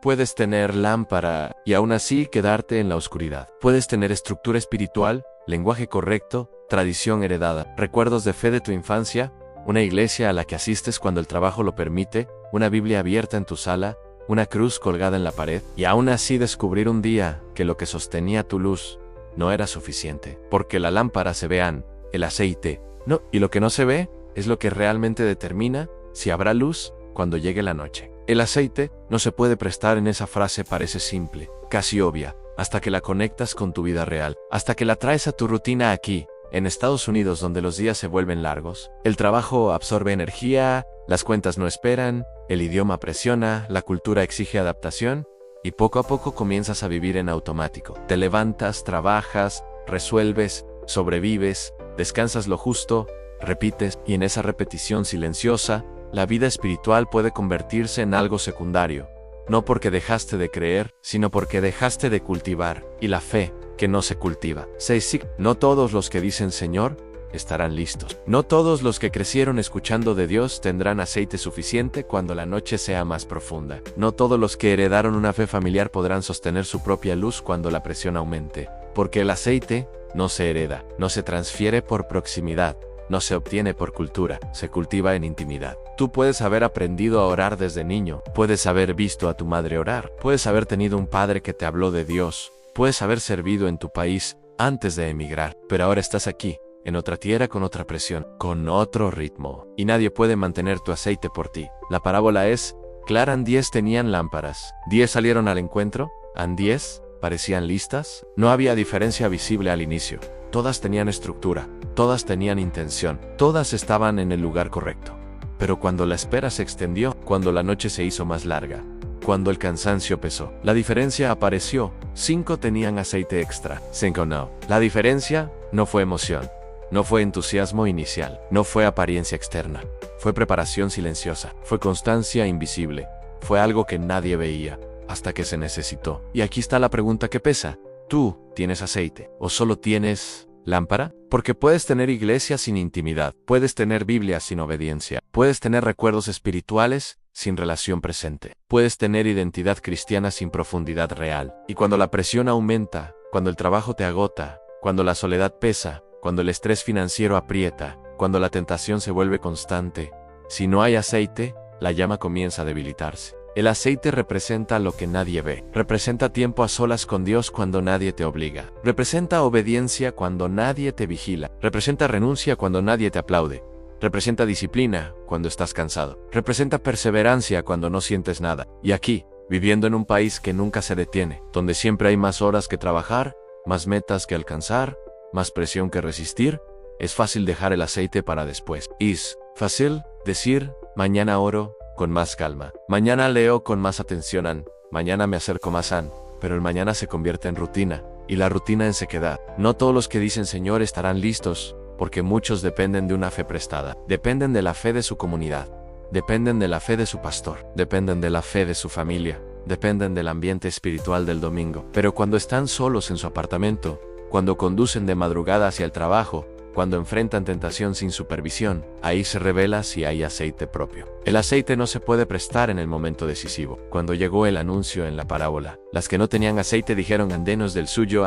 Puedes tener lámpara y aún así quedarte en la oscuridad. Puedes tener estructura espiritual, lenguaje correcto, tradición heredada, recuerdos de fe de tu infancia, una iglesia a la que asistes cuando el trabajo lo permite, una Biblia abierta en tu sala, una cruz colgada en la pared, y aún así descubrir un día que lo que sostenía tu luz no era suficiente. Porque la lámpara se vean, el aceite no, y lo que no se ve es lo que realmente determina si habrá luz cuando llegue la noche. El aceite no se puede prestar en esa frase, parece simple, casi obvia, hasta que la conectas con tu vida real, hasta que la traes a tu rutina aquí, en Estados Unidos, donde los días se vuelven largos. El trabajo absorbe energía, las cuentas no esperan, el idioma presiona, la cultura exige adaptación, y poco a poco comienzas a vivir en automático. Te levantas, trabajas, resuelves, sobrevives, descansas lo justo, repites, y en esa repetición silenciosa, la vida espiritual puede convertirse en algo secundario, no porque dejaste de creer, sino porque dejaste de cultivar, y la fe, que no se cultiva. 6. No todos los que dicen Señor, estarán listos. No todos los que crecieron escuchando de Dios tendrán aceite suficiente cuando la noche sea más profunda. No todos los que heredaron una fe familiar podrán sostener su propia luz cuando la presión aumente, porque el aceite no se hereda, no se transfiere por proximidad, no se obtiene por cultura, se cultiva en intimidad. Tú puedes haber aprendido a orar desde niño, puedes haber visto a tu madre orar, puedes haber tenido un padre que te habló de Dios, puedes haber servido en tu país antes de emigrar, pero ahora estás aquí, en otra tierra con otra presión, con otro ritmo, y nadie puede mantener tu aceite por ti. La parábola es, clara, 10 tenían lámparas, 10 salieron al encuentro, 10 parecían listas, no había diferencia visible al inicio. Todas tenían estructura, todas tenían intención, todas estaban en el lugar correcto. Pero cuando la espera se extendió, cuando la noche se hizo más larga, cuando el cansancio pesó, la diferencia apareció. 5 tenían aceite extra, 5 no. La diferencia no fue emoción, no fue entusiasmo inicial, no fue apariencia externa, fue preparación silenciosa, fue constancia invisible, fue algo que nadie veía, hasta que se necesitó. Y aquí está la pregunta que pesa. ¿Tú tienes aceite o solo tienes lámpara? Porque puedes tener iglesia sin intimidad, puedes tener Biblia sin obediencia, puedes tener recuerdos espirituales sin relación presente, puedes tener identidad cristiana sin profundidad real. Y cuando la presión aumenta, cuando el trabajo te agota, cuando la soledad pesa, cuando el estrés financiero aprieta, cuando la tentación se vuelve constante, si no hay aceite, la llama comienza a debilitarse. El aceite representa lo que nadie ve. Representa tiempo a solas con Dios cuando nadie te obliga. Representa obediencia cuando nadie te vigila. Representa renuncia cuando nadie te aplaude. Representa disciplina cuando estás cansado. Representa perseverancia cuando no sientes nada. Y aquí, viviendo en un país que nunca se detiene, donde siempre hay más horas que trabajar, más metas que alcanzar, más presión que resistir, es fácil dejar el aceite para después. Es fácil decir, mañana oro, con más calma. Mañana leo con más atención, mañana me acerco más, pero el mañana se convierte en rutina, y la rutina en sequedad. No todos los que dicen Señor estarán listos, porque muchos dependen de una fe prestada, dependen de la fe de su comunidad, dependen de la fe de su pastor, dependen de la fe de su familia, dependen del ambiente espiritual del domingo. Pero cuando están solos en su apartamento, cuando conducen de madrugada hacia el trabajo, cuando enfrentan tentación sin supervisión, ahí se revela si hay aceite propio. El aceite no se puede prestar en el momento decisivo. Cuando llegó el anuncio en la parábola, las que no tenían aceite dijeron denos del suyo,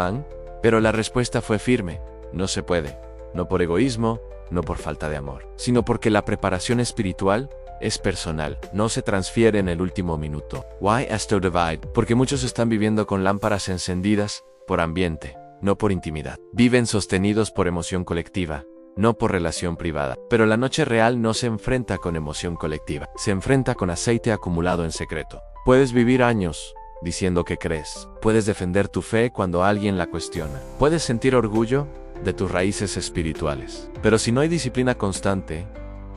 pero la respuesta fue firme, no se puede. No por egoísmo, no por falta de amor, sino porque la preparación espiritual es personal, no se transfiere en el último minuto. Why esto divide? Porque muchos están viviendo con lámparas encendidas por ambiente, no por intimidad. Viven sostenidos por emoción colectiva, no por relación privada. Pero la noche real no se enfrenta con emoción colectiva, se enfrenta con aceite acumulado en secreto. Puedes vivir años diciendo que crees, puedes defender tu fe cuando alguien la cuestiona, puedes sentir orgullo de tus raíces espirituales. Pero si no hay disciplina constante,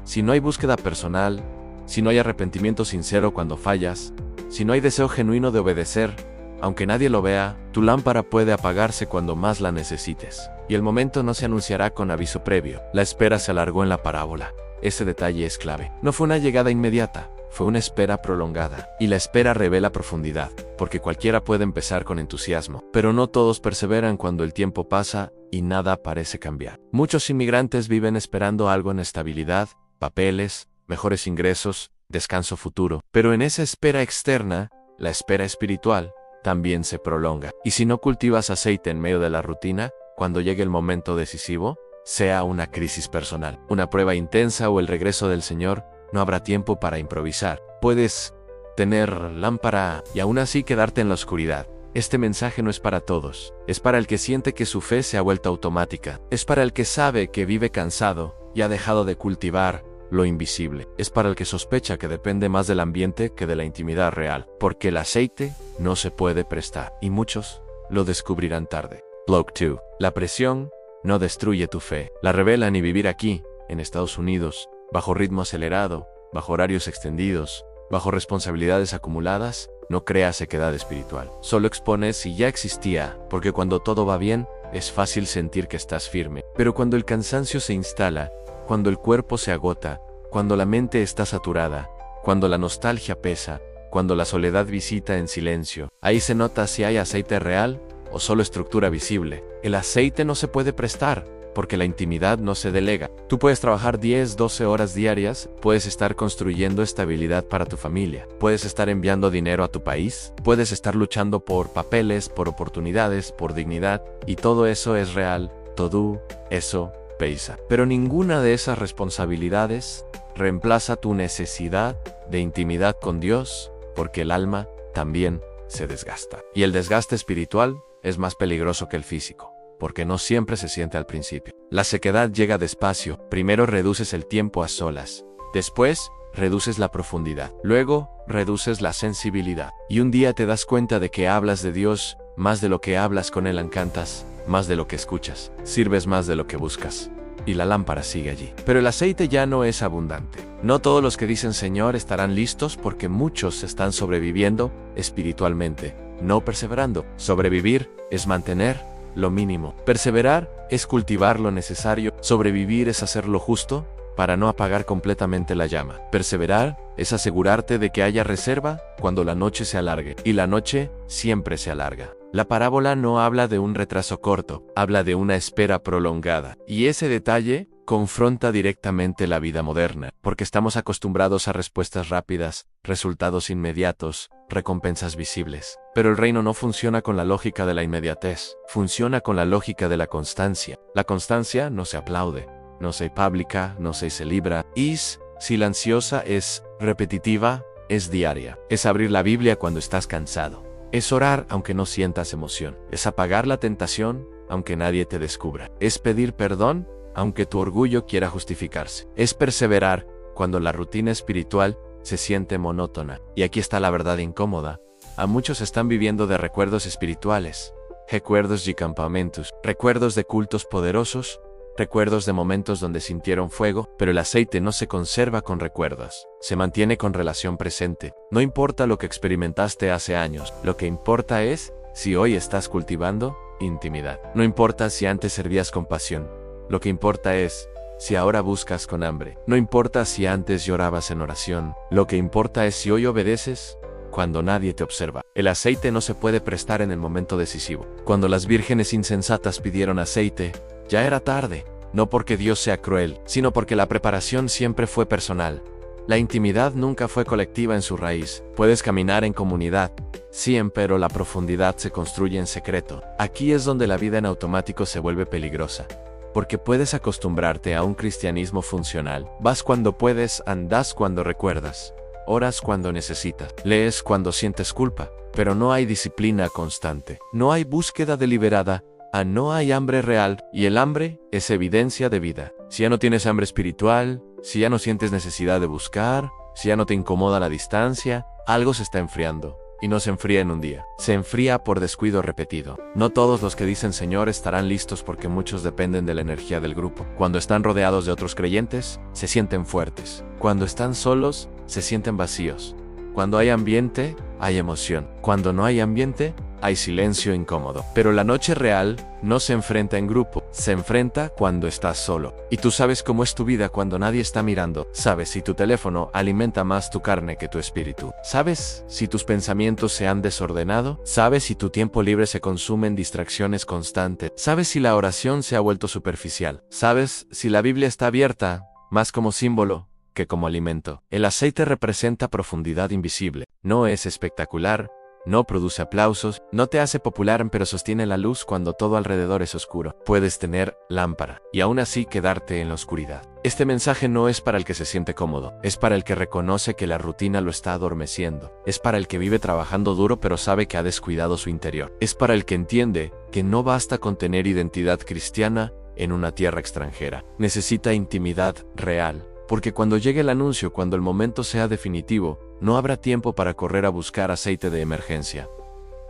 si no hay búsqueda personal, si no hay arrepentimiento sincero cuando fallas, si no hay deseo genuino de obedecer, aunque nadie lo vea, tu lámpara puede apagarse cuando más la necesites. Y el momento no se anunciará con aviso previo. La espera se alargó en la parábola. Ese detalle es clave. No fue una llegada inmediata, fue una espera prolongada. Y la espera revela profundidad, porque cualquiera puede empezar con entusiasmo. Pero no todos perseveran cuando el tiempo pasa y nada parece cambiar. Muchos inmigrantes viven esperando algo en estabilidad, papeles, mejores ingresos, descanso futuro. Pero en esa espera externa, la espera espiritual también se prolonga. Y si no cultivas aceite en medio de la rutina, cuando llegue el momento decisivo, sea una crisis personal, una prueba intensa o el regreso del Señor, no habrá tiempo para improvisar. Puedes tener lámpara y aún así quedarte en la oscuridad. Este mensaje no es para todos. Es para el que siente que su fe se ha vuelto automática. Es para el que sabe que vive cansado y ha dejado de cultivar lo invisible. Es para el que sospecha que depende más del ambiente que de la intimidad real. Porque el aceite no se puede prestar. Y muchos lo descubrirán tarde. Block 2. La presión no destruye tu fe. La revelan y vivir aquí, en Estados Unidos, bajo ritmo acelerado, bajo horarios extendidos, bajo responsabilidades acumuladas, no crea sequedad espiritual. Solo expones si ya existía, porque cuando todo va bien, es fácil sentir que estás firme. Pero cuando el cansancio se instala, cuando el cuerpo se agota, cuando la mente está saturada, cuando la nostalgia pesa, cuando la soledad visita en silencio, ahí se nota si hay aceite real o solo estructura visible. El aceite no se puede prestar, porque la intimidad no se delega. Tú puedes trabajar 10, 12 horas diarias, puedes estar construyendo estabilidad para tu familia, puedes estar enviando dinero a tu país, puedes estar luchando por papeles, por oportunidades, por dignidad, y todo eso es real, todo eso pesa. Pero ninguna de esas responsabilidades reemplaza tu necesidad de intimidad con Dios, porque el alma también se desgasta. Y el desgaste espiritual es más peligroso que el físico, porque no siempre se siente al principio. La sequedad llega despacio. Primero reduces el tiempo a solas, después reduces la profundidad, luego reduces la sensibilidad. Y un día te das cuenta de que hablas de Dios más de lo que hablas con Él, cantas más de lo que escuchas, sirves más de lo que buscas. Y la lámpara sigue allí. Pero el aceite ya no es abundante. No todos los que dicen Señor estarán listos, porque muchos están sobreviviendo espiritualmente, no perseverando. Sobrevivir es mantener lo mínimo. Perseverar es cultivar lo necesario. Sobrevivir es hacer lo justo para no apagar completamente la llama. Perseverar es asegurarte de que haya reserva cuando la noche se alargue. Y la noche siempre se alarga. La parábola no habla de un retraso corto, habla de una espera prolongada. Y ese detalle confronta directamente la vida moderna, porque estamos acostumbrados a respuestas rápidas, resultados inmediatos, recompensas visibles. Pero el reino no funciona con la lógica de la inmediatez, funciona con la lógica de la constancia. La constancia no se aplaude, no se publica, no se celebra, es silenciosa, es repetitiva, es diaria. Es abrir la Biblia cuando estás cansado. Es orar aunque no sientas emoción. Es apagar la tentación aunque nadie te descubra. Es pedir perdón aunque tu orgullo quiera justificarse. Es perseverar cuando la rutina espiritual se siente monótona. Y aquí está la verdad incómoda. A muchos están viviendo de recuerdos espirituales, recuerdos de campamentos, recuerdos de cultos poderosos, recuerdos de momentos donde sintieron fuego, pero el aceite no se conserva con recuerdos, se mantiene con relación presente. No importa lo que experimentaste hace años, lo que importa es si hoy estás cultivando intimidad. No importa si antes servías con pasión, lo que importa es si ahora buscas con hambre. No importa si antes llorabas en oración, lo que importa es si hoy obedeces cuando nadie te observa. El aceite no se puede prestar en el momento decisivo. Cuando las vírgenes insensatas pidieron aceite, ya era tarde, no porque Dios sea cruel, sino porque la preparación siempre fue personal. La intimidad nunca fue colectiva en su raíz. Puedes caminar en comunidad, sí, pero la profundidad se construye en secreto. Aquí es donde la vida en automático se vuelve peligrosa, porque puedes acostumbrarte a un cristianismo funcional. Vas cuando puedes, andas cuando recuerdas, oras cuando necesitas, lees cuando sientes culpa, pero no hay disciplina constante, no hay búsqueda deliberada, no hay hambre real, y el hambre es evidencia de vida. Si ya no tienes hambre espiritual, si ya no sientes necesidad de buscar, si ya no te incomoda la distancia, algo se está enfriando. Y no se enfría en un día, se enfría por descuido repetido. No todos los que dicen Señor estarán listos, porque muchos dependen de la energía del grupo. Cuando están rodeados de otros creyentes, se sienten fuertes. Cuando están solos, se sienten vacíos. Cuando hay ambiente, hay emoción. Cuando no hay ambiente, hay silencio incómodo. Pero la noche real no se enfrenta en grupo, se enfrenta cuando estás solo. Y tú sabes cómo es tu vida cuando nadie está mirando. Sabes si tu teléfono alimenta más tu carne que tu espíritu. Sabes si tus pensamientos se han desordenado. Sabes si tu tiempo libre se consume en distracciones constantes. Sabes si la oración se ha vuelto superficial. Sabes si la Biblia está abierta más como símbolo que como alimento. El aceite representa profundidad invisible. No es espectacular, no produce aplausos, no te hace popular, pero sostiene la luz cuando todo alrededor es oscuro. Puedes tener lámpara y aún así quedarte en la oscuridad. Este mensaje no es para el que se siente cómodo, es para el que reconoce que la rutina lo está adormeciendo. Es para el que vive trabajando duro pero sabe que ha descuidado su interior. Es para el que entiende que no basta con tener identidad cristiana en una tierra extranjera. Necesita intimidad real. Porque cuando llegue el anuncio, cuando el momento sea definitivo, no habrá tiempo para correr a buscar aceite de emergencia.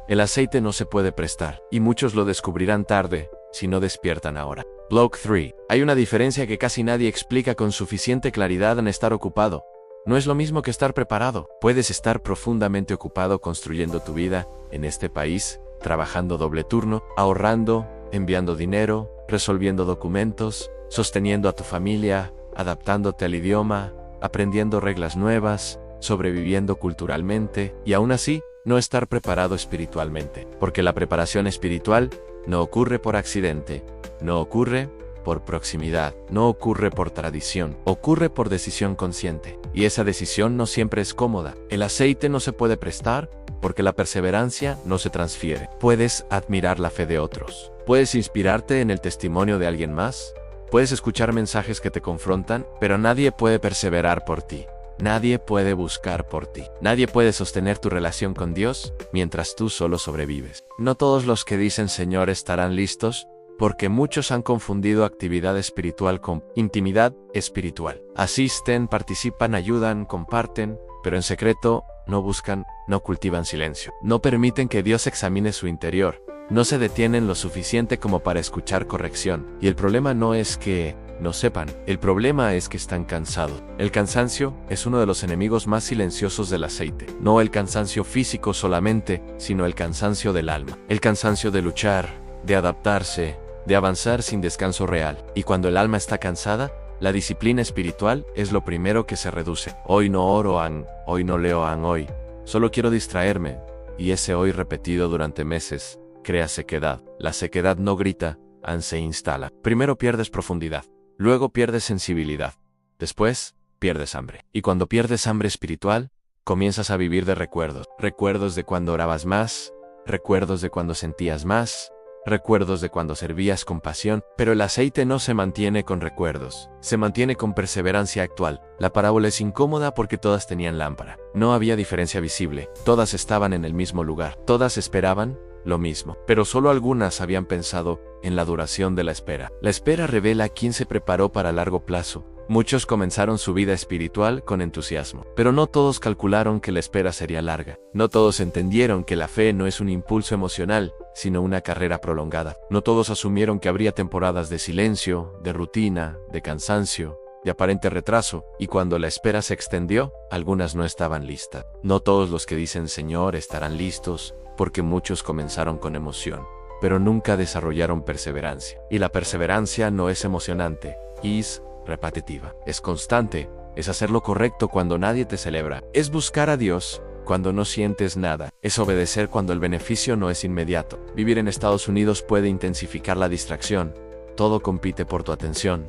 El aceite no se puede prestar, y muchos lo descubrirán tarde, si no despiertan ahora. Block 3. Hay una diferencia que casi nadie explica con suficiente claridad en estar ocupado. No es lo mismo que estar preparado. Puedes estar profundamente ocupado construyendo tu vida en este país, trabajando doble turno, ahorrando, enviando dinero, resolviendo documentos, sosteniendo a tu familia, adaptándote al idioma, aprendiendo reglas nuevas, sobreviviendo culturalmente, y aún así, no estar preparado espiritualmente. Porque la preparación espiritual no ocurre por accidente, no ocurre por proximidad, no ocurre por tradición, ocurre por decisión consciente. Y esa decisión no siempre es cómoda. El aceite no se puede prestar porque la perseverancia no se transfiere. Puedes admirar la fe de otros. Puedes inspirarte en el testimonio de alguien más. Puedes escuchar mensajes que te confrontan, pero nadie puede perseverar por ti. Nadie puede buscar por ti. Nadie puede sostener tu relación con Dios mientras tú solo sobrevives. No todos los que dicen Señor estarán listos, porque muchos han confundido actividad espiritual con intimidad espiritual. Asisten, participan, ayudan, comparten, pero en secreto no buscan, no cultivan silencio. No permiten que Dios examine su interior. No se detienen lo suficiente como para escuchar corrección. Y el problema no es que no sepan, el problema es que están cansados. El cansancio es uno de los enemigos más silenciosos del aceite. No el cansancio físico solamente, sino el cansancio del alma. El cansancio de luchar, de adaptarse, de avanzar sin descanso real. Y cuando el alma está cansada, la disciplina espiritual es lo primero que se reduce. Hoy no oro hoy no leo hoy. Solo quiero distraerme. Y ese hoy repetido durante meses crea sequedad. La sequedad no grita, se instala. Primero pierdes profundidad, luego pierdes sensibilidad, después pierdes hambre. Y cuando pierdes hambre espiritual, comienzas a vivir de recuerdos. Recuerdos de cuando orabas más, recuerdos de cuando sentías más, recuerdos de cuando servías con pasión. Pero el aceite no se mantiene con recuerdos, se mantiene con perseverancia actual. La parábola es incómoda porque todas tenían lámpara. No había diferencia visible, todas estaban en el mismo lugar, todas esperaban lo mismo, pero solo algunas habían pensado en la duración de la espera. La espera revela quién se preparó para largo plazo. Muchos comenzaron su vida espiritual con entusiasmo, pero no todos calcularon que la espera sería larga. No todos entendieron que la fe no es un impulso emocional, sino una carrera prolongada. No todos asumieron que habría temporadas de silencio, de rutina, de cansancio, de aparente retraso, y cuando la espera se extendió, algunas no estaban listas. No todos los que dicen Señor estarán listos, porque muchos comenzaron con emoción, pero nunca desarrollaron perseverancia. Y la perseverancia no es emocionante, es repetitiva. Es constante, es hacer lo correcto cuando nadie te celebra. Es buscar a Dios cuando no sientes nada. Es obedecer cuando el beneficio no es inmediato. Vivir en Estados Unidos puede intensificar la distracción. Todo compite por tu atención.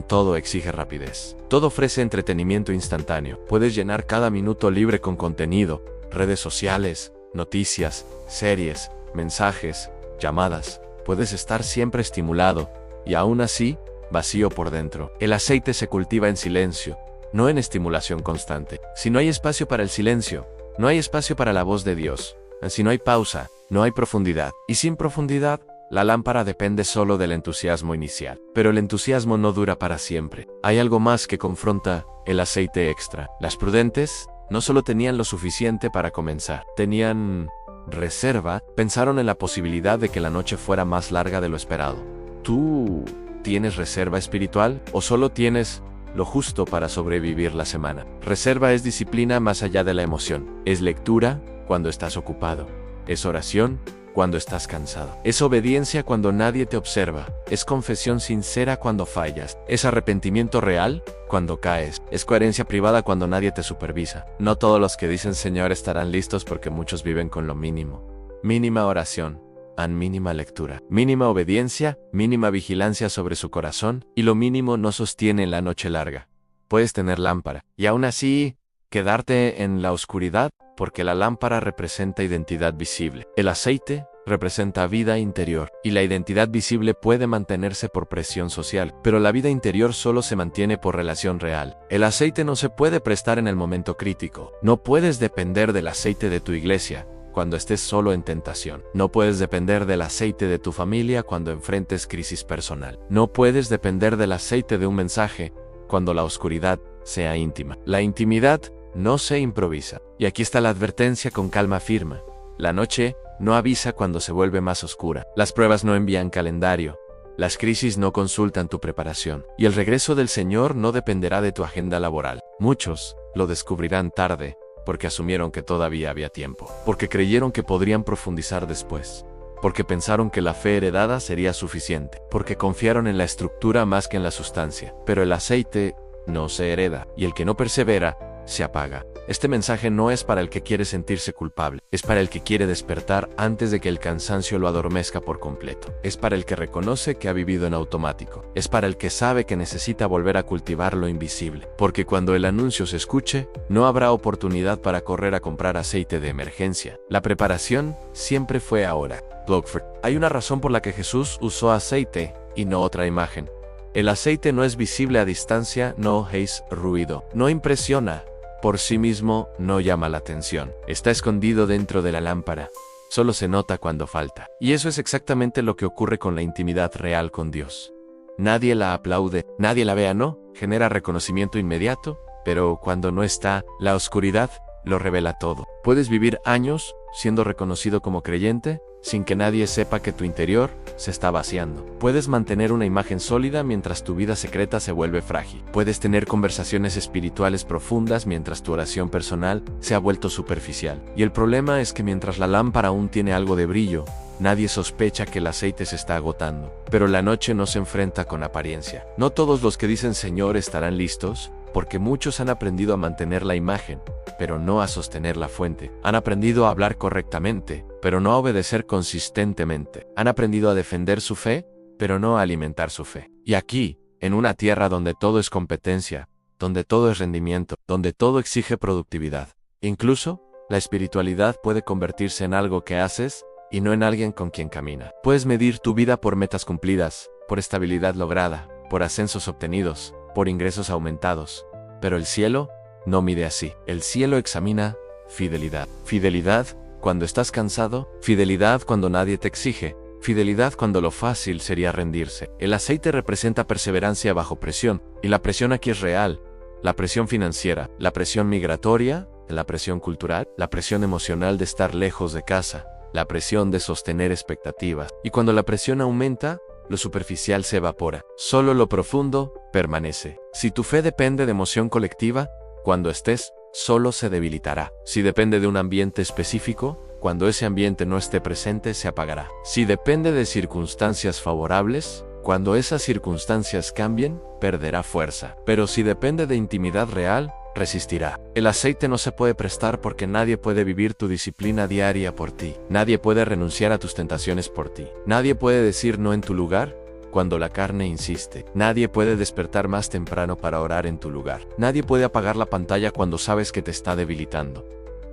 Todo exige rapidez. Todo ofrece entretenimiento instantáneo. Puedes llenar cada minuto libre con contenido, redes sociales, noticias, series, mensajes, llamadas. Puedes estar siempre estimulado y aún así vacío por dentro. El aceite se cultiva en silencio, no en estimulación constante. Si no hay espacio para el silencio, no hay espacio para la voz de Dios. Si no hay pausa, no hay profundidad. Y sin profundidad, la lámpara depende solo del entusiasmo inicial. Pero el entusiasmo no dura para siempre. Hay algo más que confronta el aceite extra. Las prudentes no solo tenían lo suficiente para comenzar, tenían reserva. Pensaron en la posibilidad de que la noche fuera más larga de lo esperado. ¿Tú tienes reserva espiritual o solo tienes lo justo para sobrevivir la semana? Reserva es disciplina más allá de la emoción. Es lectura cuando estás ocupado. Es oración cuando estás cansado. Es obediencia cuando nadie te observa. Es confesión sincera cuando fallas. Es arrepentimiento real cuando caes. Es coherencia privada cuando nadie te supervisa. No todos los que dicen Señor estarán listos porque muchos viven con lo mínimo. Mínima oración, mínima lectura, mínima obediencia, mínima vigilancia sobre su corazón, y lo mínimo no sostiene la noche larga. Puedes tener lámpara y aún así quedarte en la oscuridad porque la lámpara representa identidad visible. El aceite representa vida interior y la identidad visible puede mantenerse por presión social, pero la vida interior solo se mantiene por relación real. El aceite no se puede prestar en el momento crítico. No puedes depender del aceite de tu iglesia cuando estés solo en tentación. No puedes depender del aceite de tu familia cuando enfrentes crisis personal. No puedes depender del aceite de un mensaje cuando la oscuridad sea íntima. La intimidad no se improvisa. Y aquí está la advertencia con calma firma. La noche no avisa cuando se vuelve más oscura. Las pruebas no envían calendario. Las crisis no consultan tu preparación. Y el regreso del Señor no dependerá de tu agenda laboral. Muchos lo descubrirán tarde porque asumieron que todavía había tiempo. Porque creyeron que podrían profundizar después. Porque pensaron que la fe heredada sería suficiente. Porque confiaron en la estructura más que en la sustancia. Pero el aceite no se hereda. Y el que no persevera se apaga. Este mensaje no es para el que quiere sentirse culpable, es para el que quiere despertar antes de que el cansancio lo adormezca por completo. Es para el que reconoce que ha vivido en automático. Es para el que sabe que necesita volver a cultivar lo invisible. Porque cuando el anuncio se escuche, no habrá oportunidad para correr a comprar aceite de emergencia. La preparación siempre fue ahora. Blockford. Hay una razón por la que Jesús usó aceite y no otra imagen. El aceite no es visible a distancia, no hace ruido, no impresiona. Por sí mismo no llama la atención. Está escondido dentro de la lámpara. Solo se nota cuando falta. Y eso es exactamente lo que ocurre con la intimidad real con Dios. Nadie la aplaude, nadie la ve, no, genera reconocimiento inmediato, pero cuando no está, la oscuridad lo revela todo. Puedes vivir años siendo reconocido como creyente sin que nadie sepa que tu interior se está vaciando. Puedes mantener una imagen sólida mientras tu vida secreta se vuelve frágil. Puedes tener conversaciones espirituales profundas mientras tu oración personal se ha vuelto superficial. Y el problema es que mientras la lámpara aún tiene algo de brillo, nadie sospecha que el aceite se está agotando. Pero la noche no se enfrenta con apariencia. No todos los que dicen Señor estarán listos, porque muchos han aprendido a mantener la imagen, pero no a sostener la fuente. Han aprendido a hablar correctamente, pero no a obedecer consistentemente. Han aprendido a defender su fe, pero no a alimentar su fe. Y aquí, en una tierra donde todo es competencia, donde todo es rendimiento, donde todo exige productividad, incluso la espiritualidad puede convertirse en algo que haces y no en alguien con quien camina. Puedes medir tu vida por metas cumplidas, por estabilidad lograda, por ascensos obtenidos, por ingresos aumentados. Pero el cielo no mide así. El cielo examina fidelidad. Fidelidad cuando estás cansado, fidelidad cuando nadie te exige, fidelidad cuando lo fácil sería rendirse. El aceite representa perseverancia bajo presión, y la presión aquí es real. La presión financiera, la presión migratoria, la presión cultural, la presión emocional de estar lejos de casa, la presión de sostener expectativas. Y cuando la presión aumenta, lo superficial se evapora. Solo lo profundo permanece. Si tu fe depende de emoción colectiva, cuando estés solo se debilitará. Si depende de un ambiente específico, cuando ese ambiente no esté presente, se apagará. Si depende de circunstancias favorables, cuando esas circunstancias cambien, perderá fuerza. Pero si depende de intimidad real, resistirá. El aceite no se puede prestar porque nadie puede vivir tu disciplina diaria por ti. Nadie puede renunciar a tus tentaciones por ti. Nadie puede decir no en tu lugar cuando la carne insiste. Nadie puede despertar más temprano para orar en tu lugar. Nadie puede apagar la pantalla cuando sabes que te está debilitando.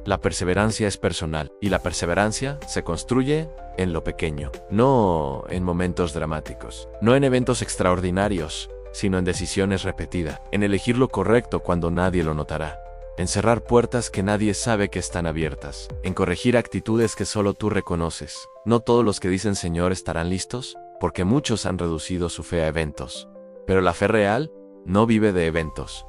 La perseverancia es personal, y la perseverancia se construye en lo pequeño, no en momentos dramáticos, no en eventos extraordinarios, sino en decisiones repetidas, en elegir lo correcto cuando nadie lo notará, en cerrar puertas que nadie sabe que están abiertas, en corregir actitudes que solo tú reconoces. No todos los que dicen Señor estarán listos, porque muchos han reducido su fe a eventos. Pero la fe real no vive de eventos.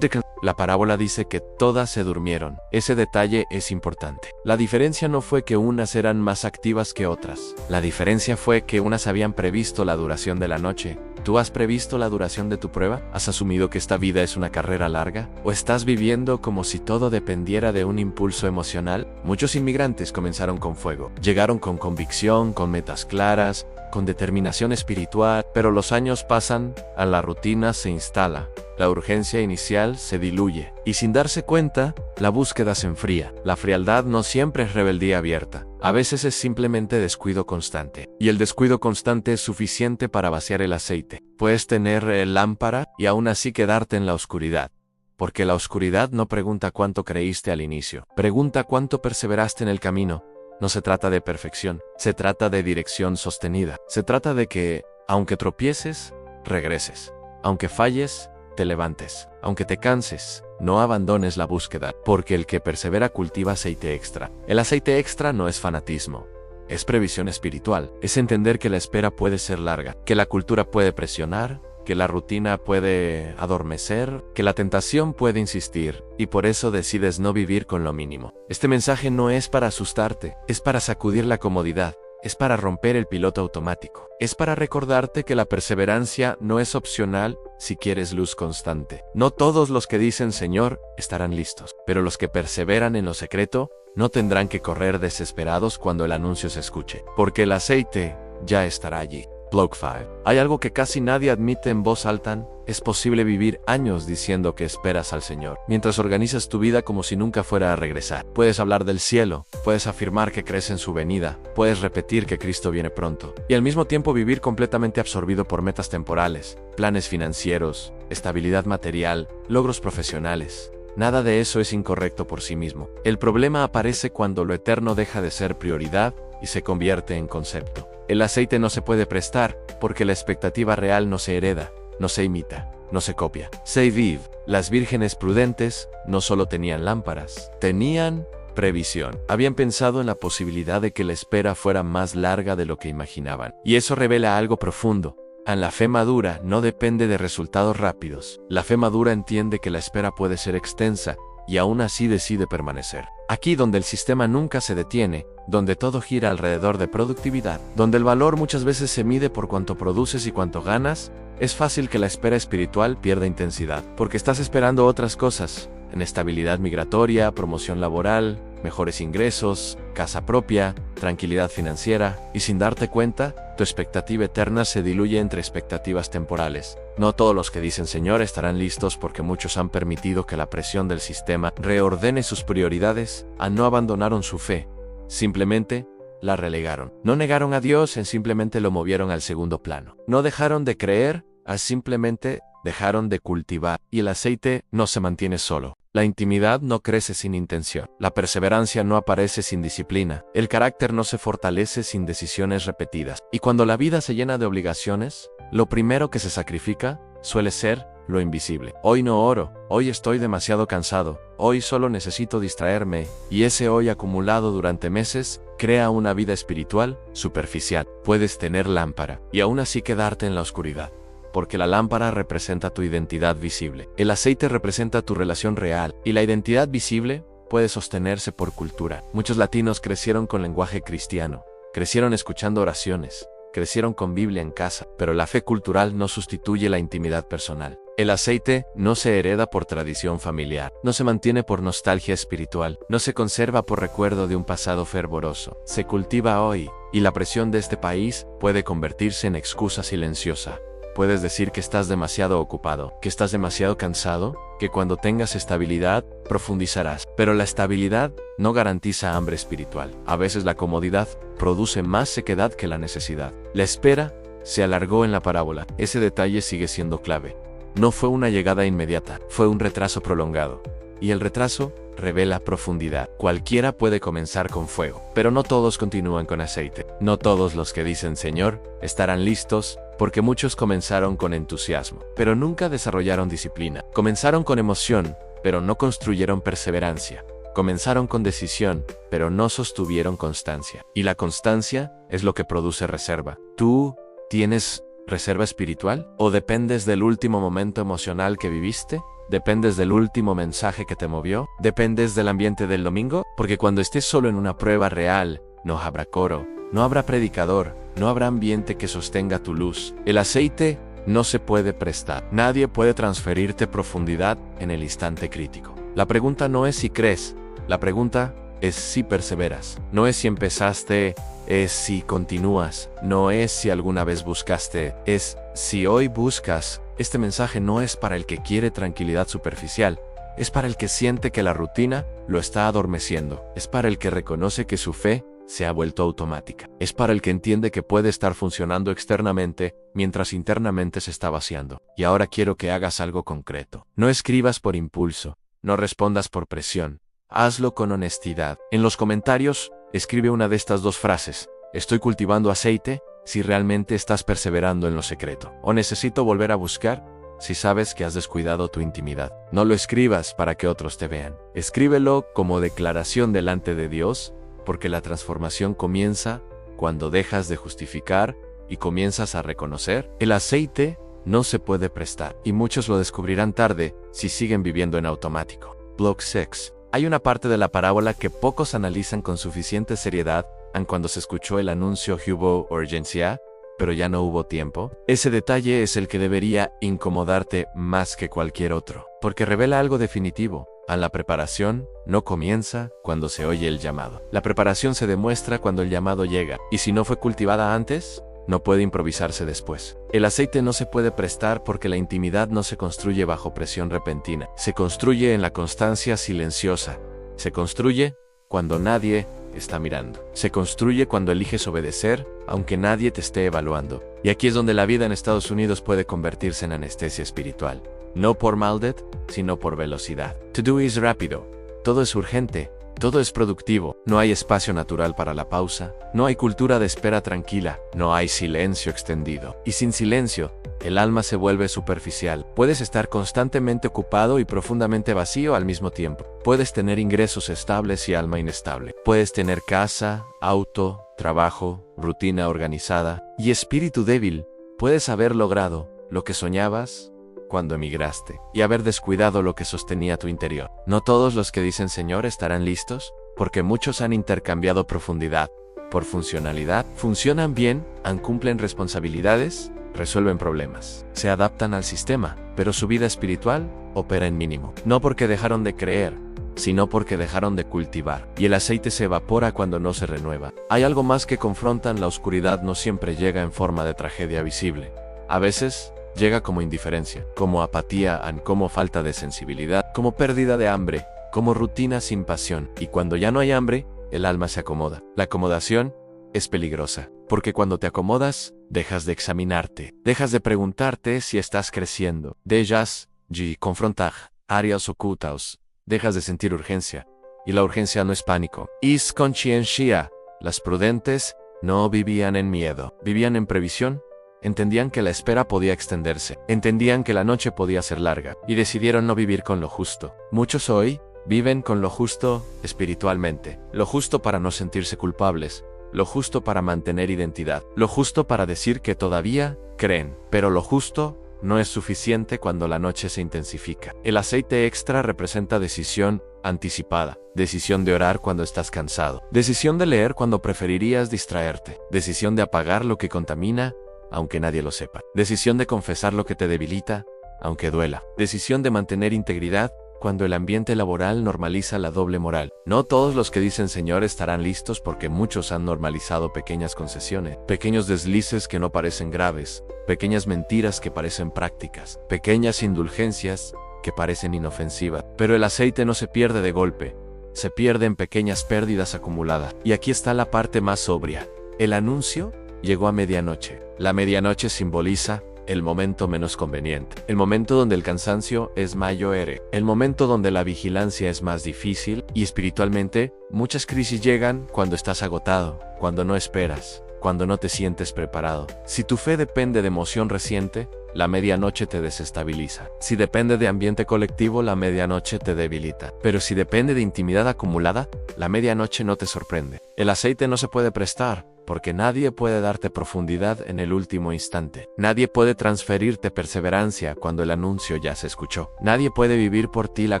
La parábola dice que todas se durmieron. Ese detalle es importante. La diferencia no fue que unas eran más activas que otras. La diferencia fue que unas habían previsto la duración de la noche. ¿Tú has previsto la duración de tu prueba? ¿Has asumido que esta vida es una carrera larga? ¿O estás viviendo como si todo dependiera de un impulso emocional? Muchos inmigrantes comenzaron con fuego. Llegaron con convicción, con metas claras, con determinación espiritual, pero los años pasan, a la rutina se instala. La urgencia inicial se diluye, y sin darse cuenta, la búsqueda se enfría. La frialdad no siempre es rebeldía abierta. A veces es simplemente descuido constante. Y el descuido constante es suficiente para vaciar el aceite. Puedes tener lámpara y aún así quedarte en la oscuridad. porque la oscuridad no pregunta cuánto creíste al inicio, pregunta cuánto perseveraste en el camino. No se trata de perfección, se trata de dirección sostenida. Se trata de que, aunque tropieces, regreses. Aunque falles, te levantes. Aunque te canses, no abandones la búsqueda, porque el que persevera cultiva aceite extra. El aceite extra no es fanatismo, es previsión espiritual. Es entender que la espera puede ser larga, que la cultura puede presionar, que la rutina puede adormecer, que la tentación puede insistir, y por eso decides no vivir con lo mínimo. Este mensaje no es para asustarte, es para sacudir la comodidad, es para romper el piloto automático, es para recordarte que la perseverancia no es opcional si quieres luz constante. No todos los que dicen Señor estarán listos, pero los que perseveran en lo secreto no tendrán que correr desesperados cuando el anuncio se escuche, porque el aceite ya estará allí. Block 5. Hay algo que casi nadie admite en voz alta. Es posible vivir años diciendo que esperas al Señor, mientras organizas tu vida como si nunca fuera a regresar. Puedes hablar del cielo, puedes afirmar que crees en su venida, puedes repetir que Cristo viene pronto, y al mismo tiempo vivir completamente absorbido por metas temporales, planes financieros, estabilidad material, logros profesionales. Nada de eso es incorrecto por sí mismo. El problema aparece cuando lo eterno deja de ser prioridad y se convierte en concepto. El aceite no se puede prestar, porque la expectativa real no se hereda, no se imita, no se copia. Seiviv, las vírgenes prudentes, no solo tenían lámparas, tenían previsión. Habían pensado en la posibilidad de que la espera fuera más larga de lo que imaginaban. Y eso revela algo profundo. La fe madura no depende de resultados rápidos. La fe madura entiende que la espera puede ser extensa, y aún así decide permanecer. Aquí donde el sistema nunca se detiene, donde todo gira alrededor de productividad, donde el valor muchas veces se mide por cuánto produces y cuánto ganas, es fácil que la espera espiritual pierda intensidad, porque estás esperando otras cosas, en estabilidad migratoria, promoción laboral, mejores ingresos, casa propia, tranquilidad financiera, y sin darte cuenta, tu expectativa eterna se diluye entre expectativas temporales. No todos los que dicen Señor estarán listos porque muchos han permitido que la presión del sistema reordene sus prioridades, no abandonaron su fe, simplemente la relegaron. No negaron a Dios, simplemente lo movieron al segundo plano. No dejaron de creer, simplemente dejaron de cultivar. Y el aceite no se mantiene solo. La intimidad no crece sin intención. La perseverancia no aparece sin disciplina. El carácter no se fortalece sin decisiones repetidas. Y cuando la vida se llena de obligaciones, lo primero que se sacrifica suele ser lo invisible. Hoy no oro, hoy estoy demasiado cansado, hoy solo necesito distraerme, y ese hoy acumulado durante meses crea una vida espiritual superficial. Puedes tener lámpara y aún así quedarte en la oscuridad, porque la lámpara representa tu identidad visible. El aceite representa tu relación real, y la identidad visible puede sostenerse por cultura. Muchos latinos crecieron con lenguaje cristiano, crecieron escuchando oraciones, crecieron con Biblia en casa, pero la fe cultural no sustituye la intimidad personal. El aceite no se hereda por tradición familiar, no se mantiene por nostalgia espiritual, no se conserva por recuerdo de un pasado fervoroso. Se cultiva hoy, y la presión de este país puede convertirse en excusa silenciosa. Puedes decir que estás demasiado ocupado, que estás demasiado cansado, que cuando tengas estabilidad, profundizarás. Pero la estabilidad no garantiza hambre espiritual. A veces la comodidad produce más sequedad que la necesidad. La espera se alargó en la parábola. Ese detalle sigue siendo clave. No fue una llegada inmediata, fue un retraso prolongado. Y el retraso revela profundidad. Cualquiera puede comenzar con fuego, pero no todos continúan con aceite. No todos los que dicen Señor estarán listos, porque muchos comenzaron con entusiasmo, pero nunca desarrollaron disciplina. Comenzaron con emoción, pero no construyeron perseverancia. Comenzaron con decisión, pero no sostuvieron constancia. Y la constancia es lo que produce reserva. ¿Tú tienes reserva espiritual? ¿O dependes del último momento emocional que viviste? ¿Dependes del último mensaje que te movió? ¿Dependes del ambiente del domingo? Porque cuando estés solo en una prueba real, no habrá coro, no habrá predicador, no habrá ambiente que sostenga tu luz. El aceite no se puede prestar. Nadie puede transferirte profundidad en el instante crítico. La pregunta no es si crees, la pregunta es si perseveras. No es si empezaste, es si continúas. No es si alguna vez buscaste, es si hoy buscas. Este mensaje no es para el que quiere tranquilidad superficial, es para el que siente que la rutina lo está adormeciendo, es para el que reconoce que su fe se ha vuelto automática. Es para el que entiende que puede estar funcionando externamente mientras internamente se está vaciando. Y ahora quiero que hagas algo concreto. No escribas por impulso, no respondas por presión. Hazlo con honestidad. En los comentarios, escribe una de estas dos frases. ¿Estoy cultivando aceite? Si realmente estás perseverando en lo secreto. ¿O necesito volver a buscar? Si sabes que has descuidado tu intimidad. No lo escribas para que otros te vean. Escríbelo como declaración delante de Dios, porque la transformación comienza cuando dejas de justificar y comienzas a reconocer. El aceite no se puede prestar, y muchos lo descubrirán tarde si siguen viviendo en automático. Block 6. Hay una parte de la parábola que pocos analizan con suficiente seriedad, aun cuando se escuchó el anuncio hubo urgencia, pero ya no hubo tiempo. Ese detalle es el que debería incomodarte más que cualquier otro, porque revela algo definitivo. La preparación no comienza cuando se oye el llamado. La preparación se demuestra cuando el llamado llega, y si no fue cultivada antes, no puede improvisarse después. El aceite no se puede prestar porque la intimidad no se construye bajo presión repentina. Se construye en la constancia silenciosa. Se construye cuando nadie está mirando. Se construye cuando eliges obedecer, aunque nadie te esté evaluando. Y aquí es donde la vida en Estados Unidos puede convertirse en anestesia espiritual. No por maldad, sino por velocidad. To do es rápido. Todo es urgente. Todo es productivo. No hay espacio natural para la pausa. No hay cultura de espera tranquila. No hay silencio extendido. Y sin silencio, el alma se vuelve superficial. Puedes estar constantemente ocupado y profundamente vacío al mismo tiempo. Puedes tener ingresos estables y alma inestable. Puedes tener casa, auto, trabajo, rutina organizada y espíritu débil. Puedes haber logrado lo que soñabas cuando emigraste y haber descuidado lo que sostenía tu interior. No todos los que dicen Señor estarán listos, porque muchos han intercambiado profundidad por funcionalidad. Funcionan bien, cumplen responsabilidades, resuelven problemas, se adaptan al sistema, pero su vida espiritual opera en mínimo. No porque dejaron de creer, sino porque dejaron de cultivar. Y el aceite se evapora cuando no se renueva. Hay algo más que confrontan. La oscuridad no siempre llega en forma de tragedia visible. A veces llega como indiferencia, como apatía, como falta de sensibilidad, como pérdida de hambre, como rutina sin pasión. Y cuando ya no hay hambre, el alma se acomoda. La acomodación es peligrosa, porque cuando te acomodas, dejas de examinarte, dejas de preguntarte si estás creciendo. Dejas de confrontar áreas ocultas, dejas de sentir urgencia. Y la urgencia no es pánico, es conciencia. Las prudentes no vivían en miedo, vivían en previsión. Entendían que la espera podía extenderse, entendían que la noche podía ser larga, y decidieron no vivir con lo justo. Muchos hoy viven con lo justo espiritualmente, lo justo para no sentirse culpables, lo justo para mantener identidad, lo justo para decir que todavía creen, pero lo justo no es suficiente cuando la noche se intensifica. El aceite extra representa decisión anticipada, decisión de orar cuando estás cansado, decisión de leer cuando preferirías distraerte, decisión de apagar lo que contamina, aunque nadie lo sepa. Decisión de confesar lo que te debilita, aunque duela. Decisión de mantener integridad cuando el ambiente laboral normaliza la doble moral. No todos los que dicen Señor estarán listos porque muchos han normalizado pequeñas concesiones, pequeños deslices que no parecen graves, pequeñas mentiras que parecen prácticas, pequeñas indulgencias que parecen inofensivas. Pero el aceite no se pierde de golpe, se pierde en pequeñas pérdidas acumuladas. Y aquí está la parte más sobria. El anuncio llegó a medianoche. La medianoche simboliza el momento menos conveniente, el momento donde el cansancio es mayor, el momento donde la vigilancia es más difícil, y espiritualmente, muchas crisis llegan cuando estás agotado, cuando no esperas, cuando no te sientes preparado. Si tu fe depende de emoción reciente, la medianoche te desestabiliza. Si depende de ambiente colectivo, la medianoche te debilita. Pero si depende de intimidad acumulada, la medianoche no te sorprende. El aceite no se puede prestar, porque nadie puede darte profundidad en el último instante. Nadie puede transferirte perseverancia cuando el anuncio ya se escuchó. Nadie puede vivir por ti la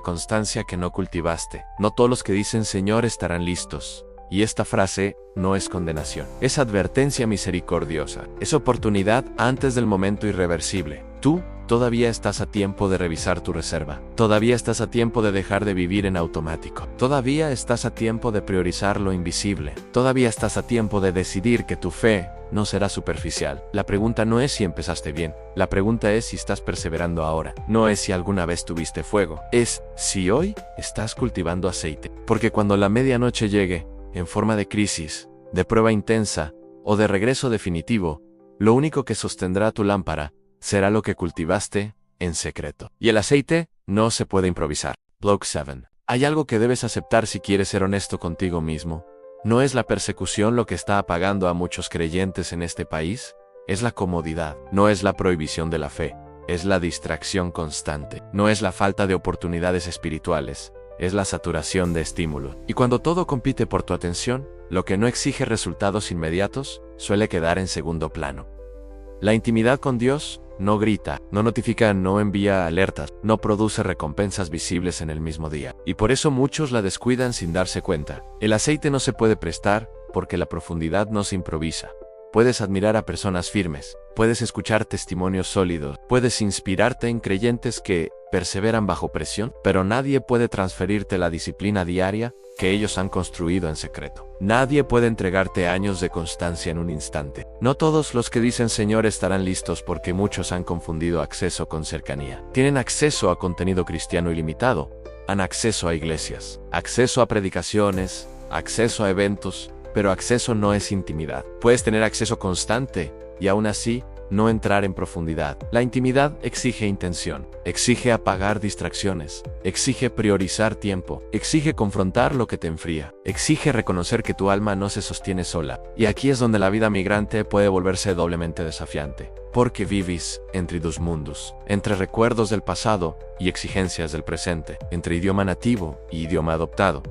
constancia que no cultivaste. No todos los que dicen Señor estarán listos. Y esta frase no es condenación, es advertencia misericordiosa, es oportunidad antes del momento irreversible. Tú todavía estás a tiempo de revisar tu reserva, todavía estás a tiempo de dejar de vivir en automático, todavía estás a tiempo de priorizar lo invisible, todavía estás a tiempo de decidir que tu fe no será superficial. La pregunta no es si empezaste bien, la pregunta es si estás perseverando ahora. No es si alguna vez tuviste fuego, es si hoy estás cultivando aceite. Porque cuando la medianoche llegue, en forma de crisis, de prueba intensa o de regreso definitivo, lo único que sostendrá tu lámpara será lo que cultivaste en secreto. Y el aceite no se puede improvisar. Block 7. Hay algo que debes aceptar si quieres ser honesto contigo mismo. ¿No es la persecución lo que está apagando a muchos creyentes en este país? Es la comodidad, no es la prohibición de la fe, es la distracción constante, no es la falta de oportunidades espirituales, es la saturación de estímulos. Y cuando todo compite por tu atención, lo que no exige resultados inmediatos suele quedar en segundo plano. La intimidad con Dios no grita, no notifica, no envía alertas, no produce recompensas visibles en el mismo día. Y por eso muchos la descuidan sin darse cuenta. El aceite no se puede prestar porque la profundidad no se improvisa. Puedes admirar a personas firmes, puedes escuchar testimonios sólidos, puedes inspirarte en creyentes que perseveran bajo presión, pero nadie puede transferirte la disciplina diaria que ellos han construido en secreto. Nadie puede entregarte años de constancia en un instante. No todos los que dicen Señor estarán listos porque muchos han confundido acceso con cercanía. Tienen acceso a contenido cristiano ilimitado, han acceso a iglesias, acceso a predicaciones, acceso a eventos, pero acceso no es intimidad. Puedes tener acceso constante y aún así no entrar en profundidad. La intimidad exige intención, exige apagar distracciones, exige priorizar tiempo, exige confrontar lo que te enfría, exige reconocer que tu alma no se sostiene sola. Y aquí es donde la vida migrante puede volverse doblemente desafiante, porque vivís entre dos mundos, entre recuerdos del pasado y exigencias del presente, entre idioma nativo y idioma adoptado,